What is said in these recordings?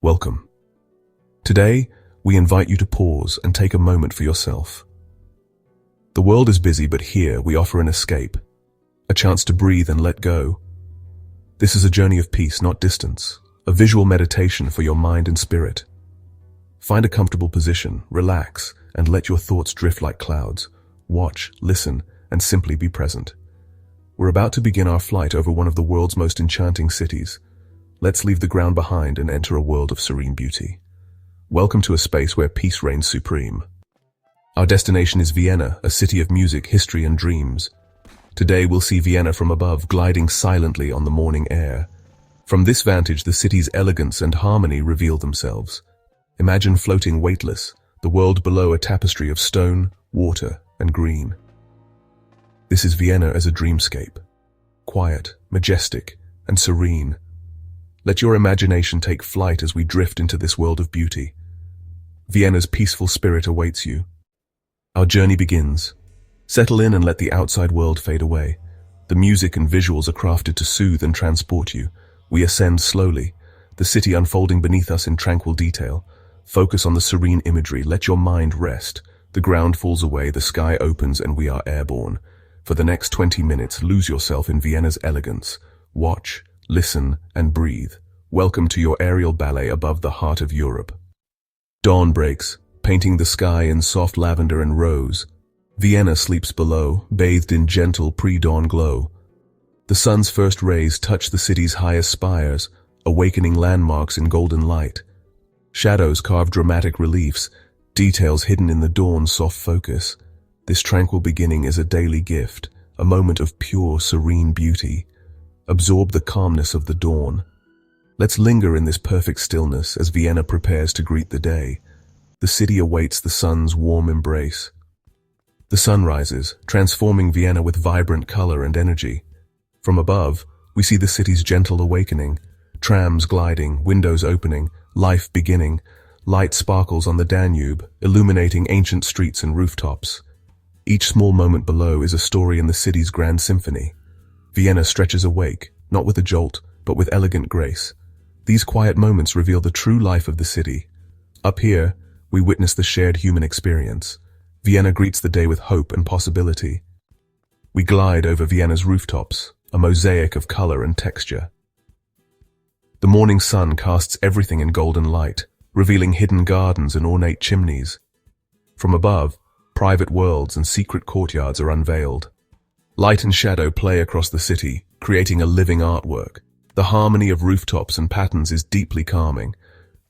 Welcome. Today, we invite you to pause and take a moment for yourself. The world is busy, but here we offer an escape, a chance to breathe and let go. This is a journey of peace, not distance, a visual meditation for your mind and spirit. Find a comfortable position, relax, and let your thoughts drift like clouds. Watch, listen, and simply be present. We're about to begin our flight over one of the world's most enchanting cities. Let's leave the ground behind and enter a world of serene beauty. Welcome to a space where peace reigns supreme. Our destination is Vienna, a city of music, history, and dreams. Today we'll see Vienna from above, gliding silently on the morning air. From this vantage, the city's elegance and harmony reveal themselves. Imagine floating weightless, the world below a tapestry of stone, water, and green. This is Vienna as a dreamscape, quiet, majestic, and serene. Let your imagination take flight as we drift into this world of beauty. Vienna's peaceful spirit awaits you. Our journey begins. Settle in and let the outside world fade away. The music and visuals are crafted to soothe and transport you. We ascend slowly, the city unfolding beneath us in tranquil detail. Focus on the serene imagery. Let your mind rest. The ground falls away, the sky opens, and we are airborne. For the next 20 minutes, lose yourself in Vienna's elegance. Watch, listen, and breathe. Welcome to your aerial ballet above the heart of Europe. Dawn breaks, painting the sky in soft lavender and rose. Vienna sleeps below, bathed in gentle pre-dawn glow. The sun's first rays touch the city's highest spires, awakening landmarks in golden light. Shadows carve dramatic reliefs, details hidden in the dawn's soft focus. This tranquil beginning is a daily gift, a moment of pure, serene beauty. Absorb the calmness of the dawn. Let's linger in this perfect stillness as Vienna prepares to greet the day. The city awaits the sun's warm embrace. The sun rises, transforming Vienna with vibrant color and energy. From above, we see the city's gentle awakening. Trams gliding, windows opening, life beginning. Light sparkles on the Danube, illuminating ancient streets and rooftops. Each small moment below is a story in the city's grand symphony. Vienna stretches awake, not with a jolt, but with elegant grace. These quiet moments reveal the true life of the city. Up here, we witness the shared human experience. Vienna greets the day with hope and possibility. We glide over Vienna's rooftops, a mosaic of color and texture. The morning sun casts everything in golden light, revealing hidden gardens and ornate chimneys. From above, private worlds and secret courtyards are unveiled. Light and shadow play across the city, creating a living artwork. The harmony of rooftops and patterns is deeply calming.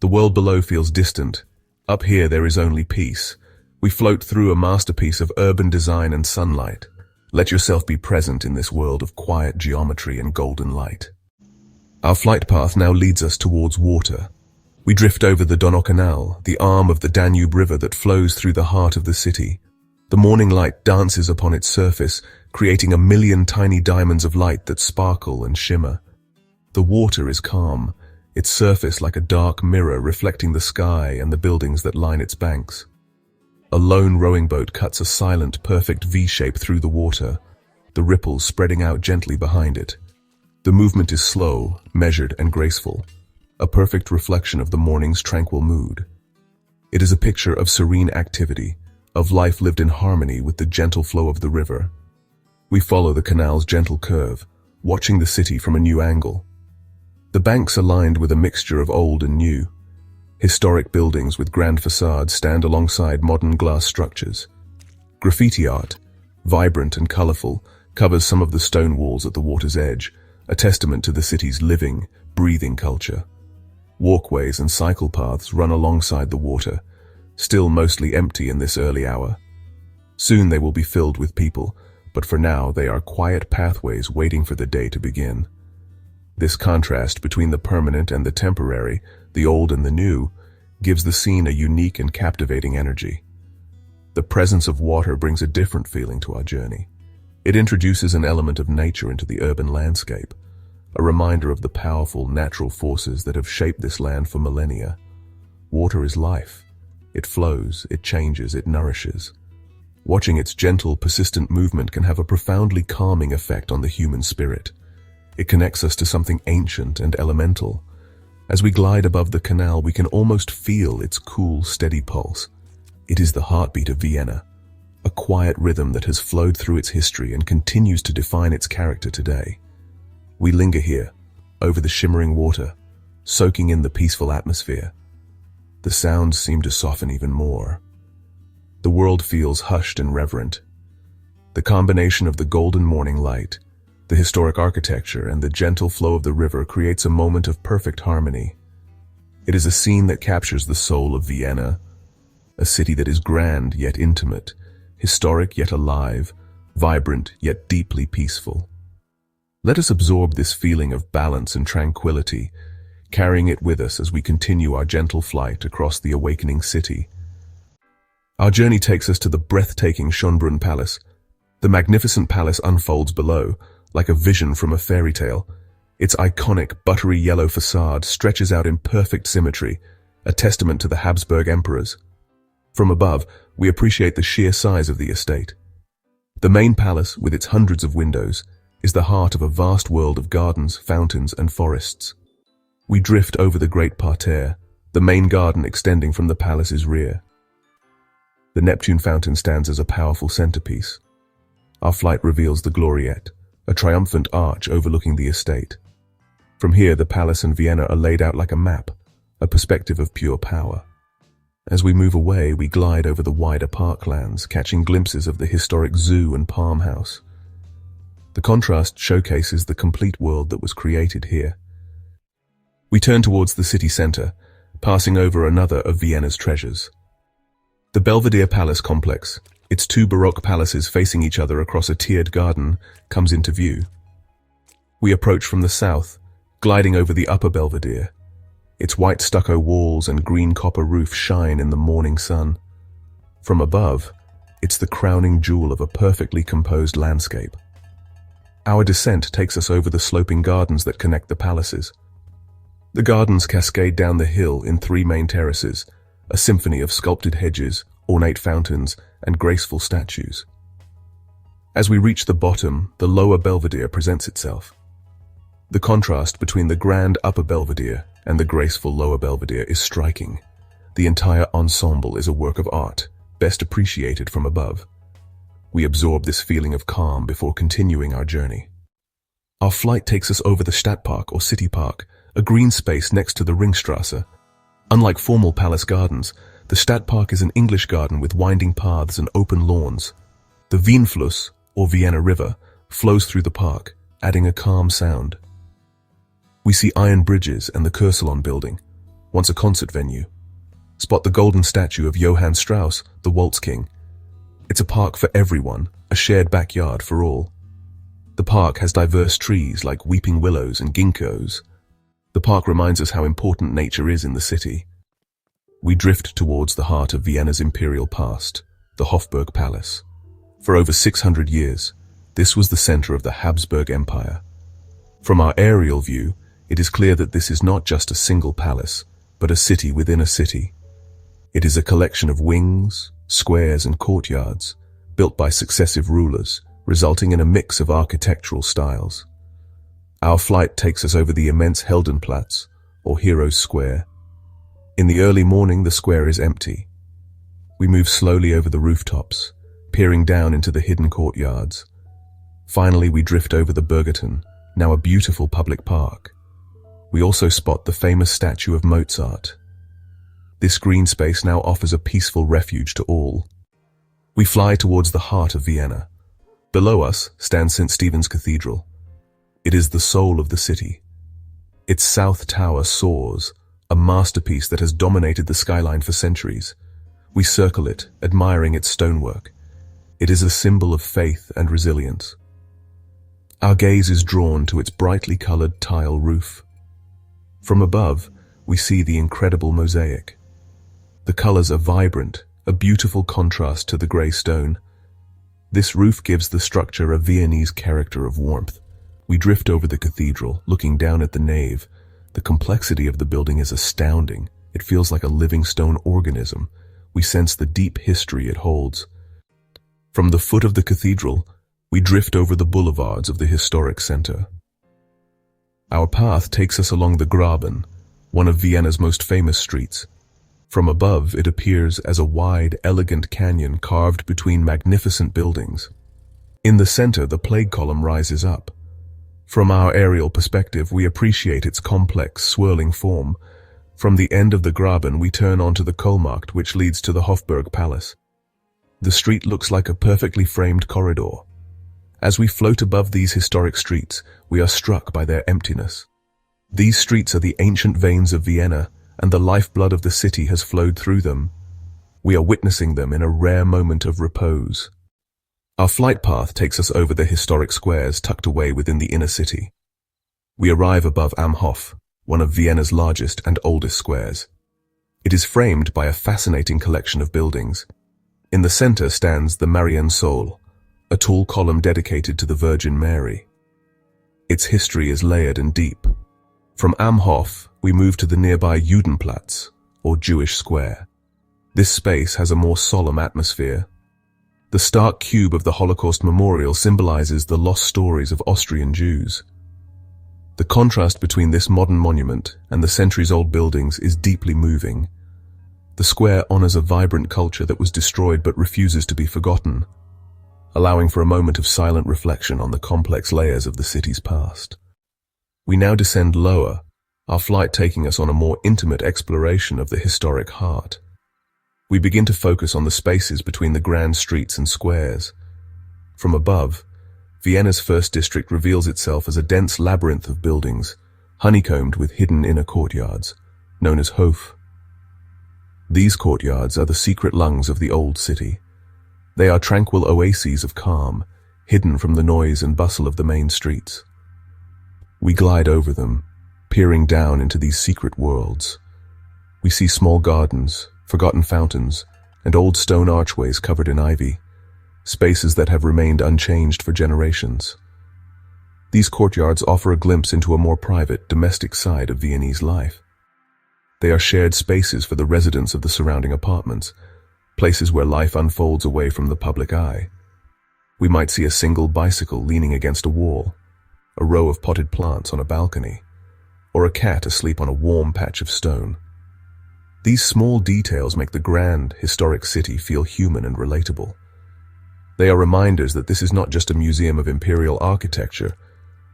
The world below feels distant. Up here there is only peace. We float through a masterpiece of urban design and sunlight. Let yourself be present in this world of quiet geometry and golden light. Our flight path now leads us towards water. We drift over the Donau Canal, the arm of the Danube River that flows through the heart of the city. The morning light dances upon its surface, creating a million tiny diamonds of light that sparkle and shimmer. The water is calm, its surface like a dark mirror reflecting the sky and the buildings that line its banks. A lone rowing boat cuts a silent, perfect V-shape through the water, the ripples spreading out gently behind it. The movement is slow, measured, and graceful, a perfect reflection of the morning's tranquil mood. It is a picture of serene activity, of life lived in harmony with the gentle flow of the river. We follow the canal's gentle curve, watching the city from a new angle. The banks are lined with a mixture of old and new. Historic buildings with grand facades stand alongside modern glass structures. Graffiti art, vibrant and colorful, covers some of the stone walls at the water's edge, a testament to the city's living, breathing culture. Walkways and cycle paths run alongside the water, still mostly empty in this early hour. Soon they will be filled with people, but for now they are quiet pathways waiting for the day to begin. This contrast between the permanent and the temporary, the old and the new, gives the scene a unique and captivating energy. The presence of water brings a different feeling to our journey. It introduces an element of nature into the urban landscape, a reminder of the powerful natural forces that have shaped this land for millennia. Water is life. It flows, it changes, it nourishes. Watching its gentle, persistent movement can have a profoundly calming effect on the human spirit. It connects us to something ancient and elemental. As we glide above the canal, we can almost feel its cool, steady pulse. It is the heartbeat of Vienna, a quiet rhythm that has flowed through its history and continues to define its character today. We linger here, over the shimmering water, soaking in the peaceful atmosphere. The sounds seem to soften even more. The world feels hushed and reverent. The combination of the golden morning light, the historic architecture, and the gentle flow of the river creates a moment of perfect harmony. It is a scene that captures the soul of Vienna, a city that is grand yet intimate, historic yet alive, vibrant yet deeply peaceful. Let us absorb this feeling of balance and tranquility, carrying it with us as we continue our gentle flight across the awakening city. Our journey takes us to the breathtaking Schönbrunn Palace. The magnificent palace unfolds below, like a vision from a fairy tale. Its iconic buttery yellow facade stretches out in perfect symmetry, a testament to the Habsburg emperors. From above, we appreciate the sheer size of the estate. The main palace, with its hundreds of windows, is the heart of a vast world of gardens, fountains, and forests. We drift over the great parterre, the main garden extending from the palace's rear. The Neptune fountain stands as a powerful centerpiece. Our flight reveals the Gloriette, a triumphant arch overlooking the estate. From here, the palace and Vienna are laid out like a map, a perspective of pure power. As we move away, we glide over the wider parklands, catching glimpses of the historic zoo and palm house. The contrast showcases the complete world that was created here. We turn towards the city center, passing over another of Vienna's treasures. The Belvedere Palace complex, its two Baroque palaces facing each other across a tiered garden, comes into view. We approach from the south, gliding over the upper Belvedere. Its white stucco walls and green copper roof shine in the morning sun. From above, it's the crowning jewel of a perfectly composed landscape. Our descent takes us over the sloping gardens that connect the palaces. The gardens cascade down the hill in three main terraces, a symphony of sculpted hedges, ornate fountains, and graceful statues. As we reach the bottom, the lower Belvedere presents itself. The contrast between the grand upper Belvedere and the graceful lower Belvedere is striking. The entire ensemble is a work of art, best appreciated from above. We absorb this feeling of calm before continuing our journey. Our flight takes us over the Stadtpark or City Park, a green space next to the Ringstrasse. Unlike formal palace gardens, the Stadtpark is an English garden with winding paths and open lawns. The Wienfluss, or Vienna River, flows through the park, adding a calm sound. We see iron bridges and the Kursalon building, once a concert venue. Spot the golden statue of Johann Strauss, the Waltz King. It's a park for everyone, a shared backyard for all. The park has diverse trees like weeping willows and ginkgos. The park reminds us how important nature is in the city. We drift towards the heart of Vienna's imperial past, the Hofburg Palace. For over 600 years, this was the center of the Habsburg Empire. From our aerial view, it is clear that this is not just a single palace, but a city within a city. It is a collection of wings, squares, and courtyards, built by successive rulers, resulting in a mix of architectural styles. Our flight takes us over the immense Heldenplatz, or Heroes Square. In the early morning, the square is empty. We move slowly over the rooftops, peering down into the hidden courtyards. Finally, we drift over the Bürgerton, now a beautiful public park. We also spot the famous statue of Mozart. This green space now offers a peaceful refuge to all. We fly towards the heart of Vienna. Below us stands St. Stephen's Cathedral. It is the soul of the city. Its south tower soars, a masterpiece that has dominated the skyline for centuries. We circle it, admiring its stonework. It is a symbol of faith and resilience. Our gaze is drawn to its brightly colored tile roof. From above, we see the incredible mosaic. The colors are vibrant, a beautiful contrast to the gray stone. This roof gives the structure a Viennese character of warmth. We drift over the cathedral, looking down at the nave. The complexity of the building is astounding. It feels like a living stone organism. We sense the deep history it holds. From the foot of the cathedral, we drift over the boulevards of the historic center. Our path takes us along the Graben, one of Vienna's most famous streets. From above, it appears as a wide, elegant canyon carved between magnificent buildings. In the center, the plague column rises up. From our aerial perspective, we appreciate its complex, swirling form. From the end of the Graben, we turn onto the Kohlmarkt, which leads to the Hofburg Palace. The street looks like a perfectly framed corridor. As we float above these historic streets, we are struck by their emptiness. These streets are the ancient veins of Vienna, and the lifeblood of the city has flowed through them. We are witnessing them in a rare moment of repose. Our flight path takes us over the historic squares tucked away within the inner city. We arrive above Am Hof, one of Vienna's largest and oldest squares. It is framed by a fascinating collection of buildings. In the center stands the Mariensäule, a tall column dedicated to the Virgin Mary. Its history is layered and deep. From Am Hof, we move to the nearby Judenplatz, or Jewish Square. This space has a more solemn atmosphere. The stark cube of the Holocaust Memorial symbolizes the lost stories of Austrian Jews. The contrast between this modern monument and the centuries-old buildings is deeply moving. The square honors a vibrant culture that was destroyed but refuses to be forgotten, allowing for a moment of silent reflection on the complex layers of the city's past. We now descend lower, our flight taking us on a more intimate exploration of the historic heart. We begin to focus on the spaces between the grand streets and squares. From above, Vienna's first district reveals itself as a dense labyrinth of buildings, honeycombed with hidden inner courtyards, known as Hof. These courtyards are the secret lungs of the old city. They are tranquil oases of calm, hidden from the noise and bustle of the main streets. We glide over them, peering down into these secret worlds. We see small gardens, forgotten fountains, and old stone archways covered in ivy, spaces that have remained unchanged for generations. These courtyards offer a glimpse into a more private, domestic side of Viennese life. They are shared spaces for the residents of the surrounding apartments, places where life unfolds away from the public eye. We might see a single bicycle leaning against a wall, a row of potted plants on a balcony, or a cat asleep on a warm patch of stone. These small details make the grand, historic city feel human and relatable. They are reminders that this is not just a museum of Imperial architecture,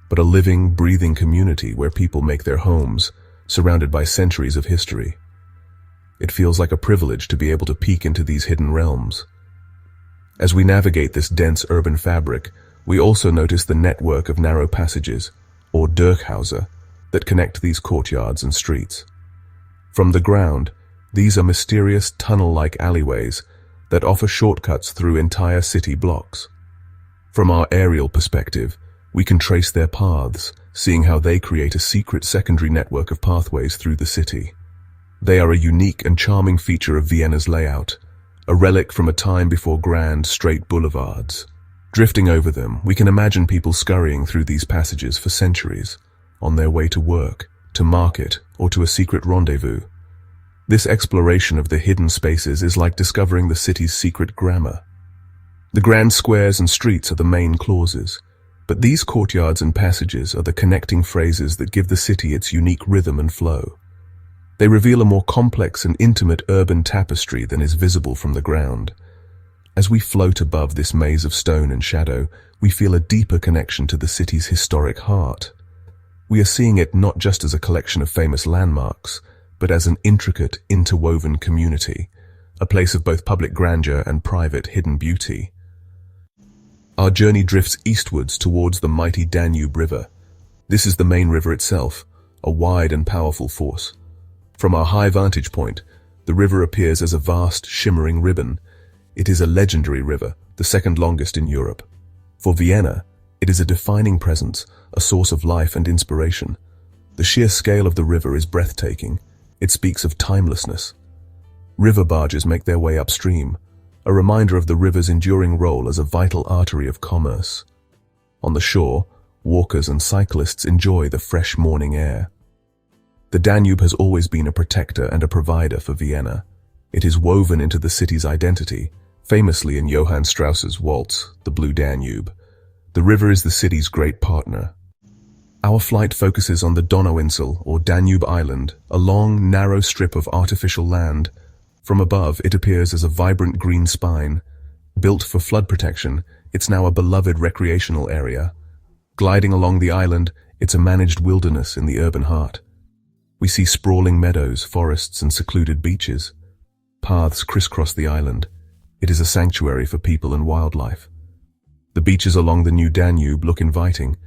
but a living, breathing community where people make their homes, surrounded by centuries of history. It feels like a privilege to be able to peek into these hidden realms. As we navigate this dense urban fabric, we also notice the network of narrow passages, or Durchhäuser, that connect these courtyards and streets. From the ground, these are mysterious tunnel-like alleyways that offer shortcuts through entire city blocks. From our aerial perspective, we can trace their paths, seeing how they create a secret secondary network of pathways through the city. They are a unique and charming feature of Vienna's layout, a relic from a time before grand, straight boulevards. Drifting over them, we can imagine people scurrying through these passages for centuries, on their way to work, to market, or to a secret rendezvous. This exploration of the hidden spaces is like discovering the city's secret grammar. The grand squares and streets are the main clauses, but these courtyards and passages are the connecting phrases that give the city its unique rhythm and flow. They reveal a more complex and intimate urban tapestry than is visible from the ground. As we float above this maze of stone and shadow, we feel a deeper connection to the city's historic heart. We are seeing it not just as a collection of famous landmarks, but as an intricate, interwoven community, a place of both public grandeur and private hidden beauty. Our journey drifts eastwards towards the mighty Danube River. This is the main river itself, a wide and powerful force. From our high vantage point, the river appears as a vast, shimmering ribbon. It is a legendary river, the second longest in Europe. For Vienna, it is a defining presence, a source of life and inspiration. The sheer scale of the river is breathtaking. It speaks of timelessness. River barges make their way upstream, a reminder of the river's enduring role as a vital artery of commerce. On the shore, walkers and cyclists enjoy the fresh morning air. The Danube has always been a protector and a provider for Vienna. It is woven into the city's identity, famously in Johann Strauss's waltz, The Blue Danube. The river is the city's great partner. Our flight focuses on the Donauinsel, or Danube Island, a long, narrow strip of artificial land. From above, it appears as a vibrant green spine. Built for flood protection, it's now a beloved recreational area. Gliding along the island, it's a managed wilderness in the urban heart. We see sprawling meadows, forests, and secluded beaches. Paths crisscross the island. It is a sanctuary for people and wildlife. The beaches along the new Danube look inviting.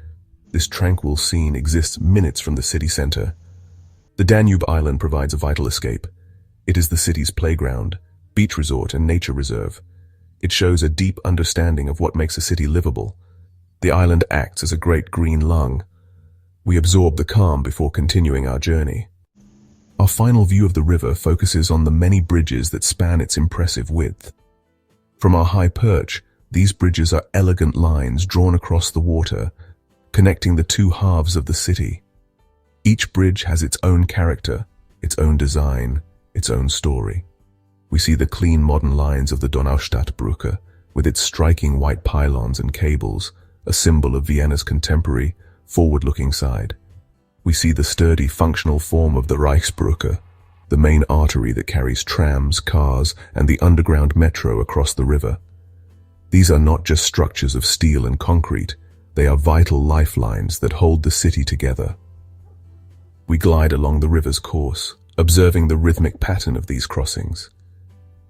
This tranquil scene exists minutes from the city center. The Danube Island provides a vital escape. It is the city's playground, beach resort, and nature reserve. It shows a deep understanding of what makes a city livable. The island acts as a great green lung. We absorb the calm before continuing our journey. Our final view of the river focuses on the many bridges that span its impressive width. From our high perch, these bridges are elegant lines drawn across the water, connecting the two halves of the city. Each bridge has its own character, its own design, its own story. We see the clean modern lines of the Donaustadtbrücke, with its striking white pylons and cables, a symbol of Vienna's contemporary, forward-looking side. We see the sturdy, functional form of the Reichsbrücke, the main artery that carries trams, cars, and the underground metro across the river. These are not just structures of steel and concrete, they are vital lifelines that hold the city together. We glide along the river's course, observing the rhythmic pattern of these crossings.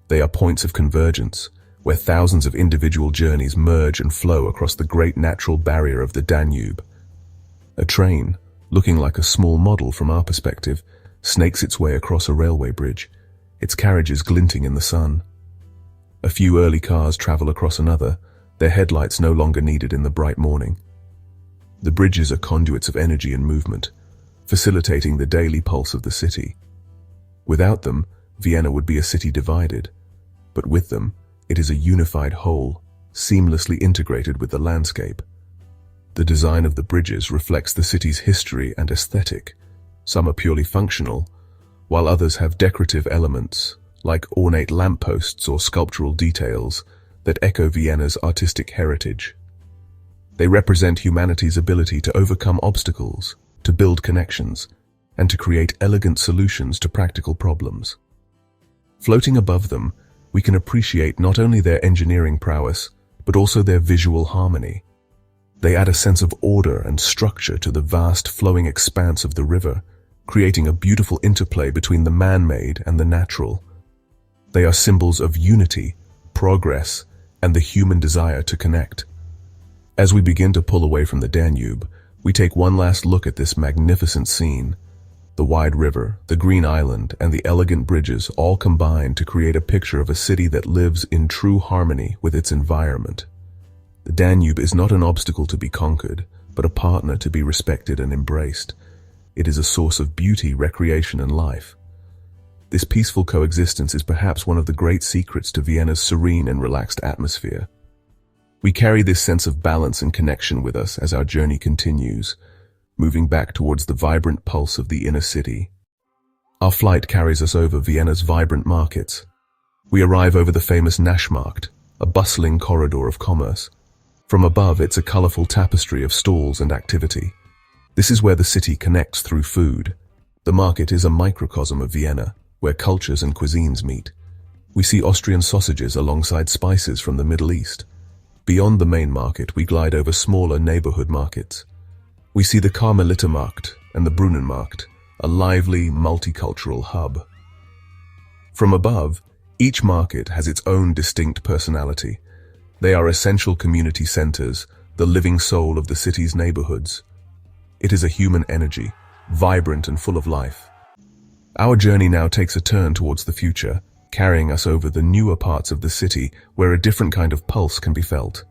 They are points of convergence, where thousands of individual journeys merge and flow across the great natural barrier of the Danube. A train, looking like a small model from our perspective, snakes its way across a railway bridge, its carriages glinting in the sun. A few early cars travel across another, their headlights no longer needed in the bright morning. The bridges are conduits of energy and movement, facilitating the daily pulse of the city. Without them, Vienna would be a city divided, but with them, it is a unified whole, seamlessly integrated with the landscape. The design of the bridges reflects the city's history and aesthetic. Some are purely functional, while others have decorative elements, like ornate lampposts or sculptural details, that echo Vienna's artistic heritage. They represent humanity's ability to overcome obstacles, to build connections, and to create elegant solutions to practical problems. Floating above them, we can appreciate not only their engineering prowess, but also their visual harmony. They add a sense of order and structure to the vast flowing expanse of the river, creating a beautiful interplay between the man-made and the natural. They are symbols of unity, progress, and the human desire to connect. As we begin to pull away from the Danube, we take one last look at this magnificent scene. The wide river, the green island, and the elegant bridges all combine to create a picture of a city that lives in true harmony with its environment. The Danube is not an obstacle to be conquered, but a partner to be respected and embraced. It is a source of beauty, recreation, and life. This peaceful coexistence is perhaps one of the great secrets to Vienna's serene and relaxed atmosphere. We carry this sense of balance and connection with us as our journey continues, moving back towards the vibrant pulse of the inner city. Our flight carries us over Vienna's vibrant markets. We arrive over the famous Naschmarkt, a bustling corridor of commerce. From above, it's a colorful tapestry of stalls and activity. This is where the city connects through food. The market is a microcosm of Vienna, where cultures and cuisines meet. We see Austrian sausages alongside spices from the Middle East. Beyond the main market, we glide over smaller neighborhood markets. We see the Karmelitermarkt and the Brunnenmarkt, a lively, multicultural hub. From above, each market has its own distinct personality. They are essential community centers, the living soul of the city's neighborhoods. It is a human energy, vibrant and full of life. Our journey now takes a turn towards the future, carrying us over the newer parts of the city where a different kind of pulse can be felt.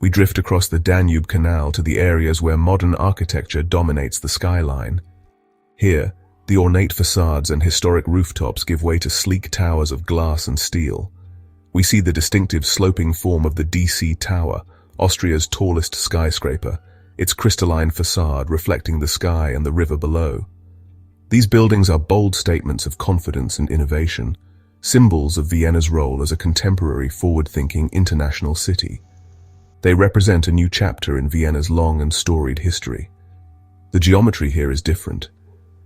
We drift across the Danube Canal to the areas where modern architecture dominates the skyline. Here, the ornate facades and historic rooftops give way to sleek towers of glass and steel. We see the distinctive sloping form of the DC Tower, Austria's tallest skyscraper, its crystalline facade reflecting the sky and the river below. These buildings are bold statements of confidence and innovation, symbols of Vienna's role as a contemporary, forward-thinking international city. They represent a new chapter in Vienna's long and storied history. The geometry here is different.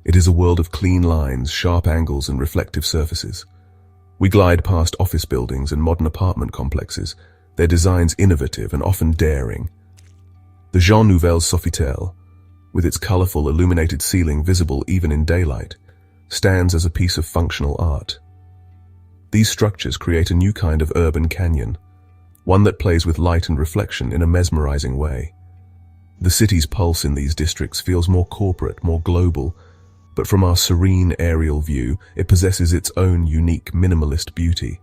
It is a world of clean lines, sharp angles, and reflective surfaces. We glide past office buildings and modern apartment complexes, their designs innovative and often daring. The Jean Nouvel's Sofitel, with its colorful illuminated ceiling visible even in daylight, stands as a piece of functional art. These structures create a new kind of urban canyon, one that plays with light and reflection in a mesmerizing way. The city's pulse in these districts feels more corporate, more global, but from our serene aerial view, it possesses its own unique minimalist beauty.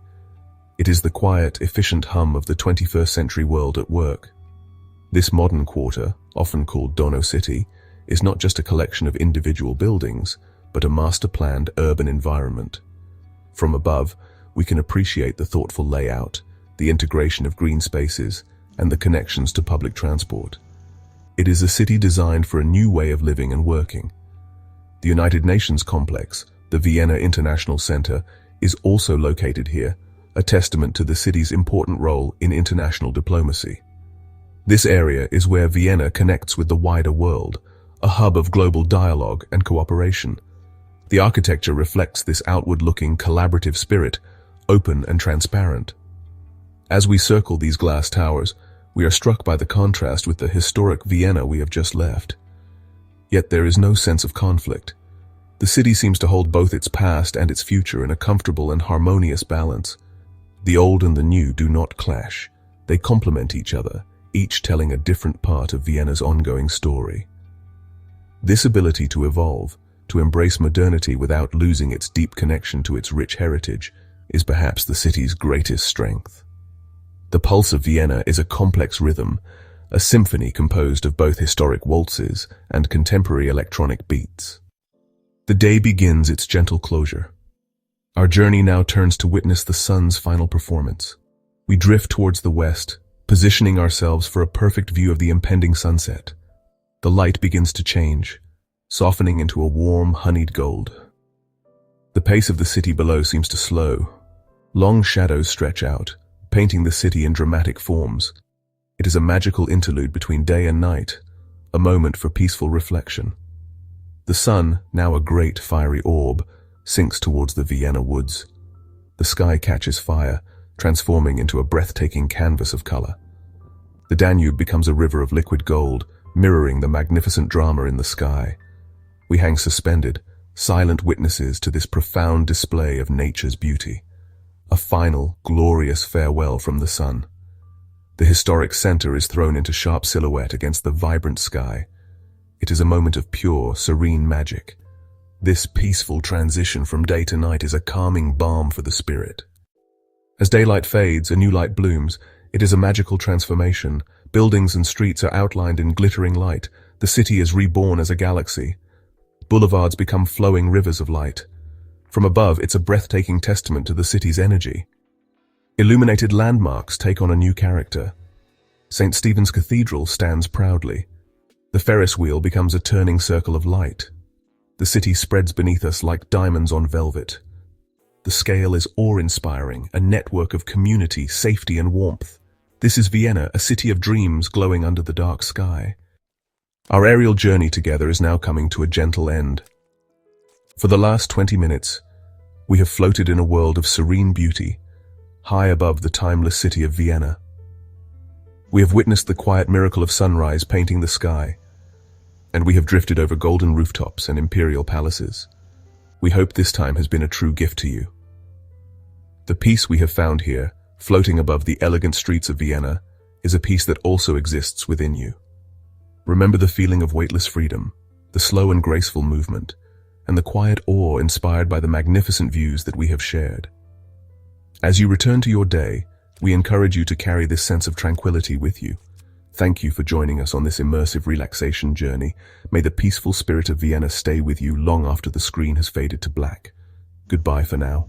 It is the quiet, efficient hum of the 21st century world at work. This modern quarter, often called Dono City, is not just a collection of individual buildings, but a master-planned urban environment. From above, we can appreciate the thoughtful layout, the integration of green spaces, and the connections to public transport. It is a city designed for a new way of living and working. The United Nations complex, the Vienna International Center, is also located here, a testament to the city's important role in international diplomacy. This area is where Vienna connects with the wider world, a hub of global dialogue and cooperation. The architecture reflects this outward-looking, collaborative spirit, open and transparent. As we circle these glass towers, we are struck by the contrast with the historic Vienna we have just left. Yet there is no sense of conflict. The city seems to hold both its past and its future in a comfortable and harmonious balance. The old and the new do not clash. They complement each other, each telling a different part of Vienna's ongoing story. This ability to evolve, to embrace modernity without losing its deep connection to its rich heritage, is perhaps the city's greatest strength. The pulse of Vienna is a complex rhythm, a symphony composed of both historic waltzes and contemporary electronic beats. The day begins its gentle closure. Our journey now turns to witness the sun's final performance. We drift towards the west, positioning ourselves for a perfect view of the impending sunset. The light begins to change, softening into a warm, honeyed gold. The pace of the city below seems to slow. Long shadows stretch out, painting the city in dramatic forms. It is a magical interlude between day and night, a moment for peaceful reflection. The sun, now a great fiery orb, sinks towards the Vienna woods. The sky catches fire, transforming into a breathtaking canvas of color. The Danube becomes a river of liquid gold, mirroring the magnificent drama in the sky. We hang suspended, silent witnesses to this profound display of nature's beauty. A final, glorious farewell from the sun. The historic center is thrown into sharp silhouette against the vibrant sky. It is a moment of pure, serene magic. This peaceful transition from day to night is a calming balm for the spirit. As daylight fades, a new light blooms. It is a magical transformation. Buildings and streets are outlined in glittering light. The city is reborn as a galaxy. Boulevards become flowing rivers of light. From above, it's a breathtaking testament to the city's energy. Illuminated landmarks take on a new character. St. Stephen's Cathedral stands proudly. The Ferris wheel becomes a turning circle of light. The city spreads beneath us like diamonds on velvet. The scale is awe-inspiring, a network of community, safety, and warmth. This is Vienna, a city of dreams glowing under the dark sky. Our aerial journey together is now coming to a gentle end. For the last 20 minutes, we have floated in a world of serene beauty, high above the timeless city of Vienna. We have witnessed the quiet miracle of sunrise painting the sky, and we have drifted over golden rooftops and imperial palaces. We hope this time has been a true gift to you. The peace we have found here, floating above the elegant streets of Vienna, is a peace that also exists within you. Remember the feeling of weightless freedom, the slow and graceful movement, and the quiet awe inspired by the magnificent views that we have shared. As you return to your day, we encourage you to carry this sense of tranquility with you. Thank you for joining us on this immersive relaxation journey. May the peaceful spirit of Vienna stay with you long after the screen has faded to black. Goodbye for now.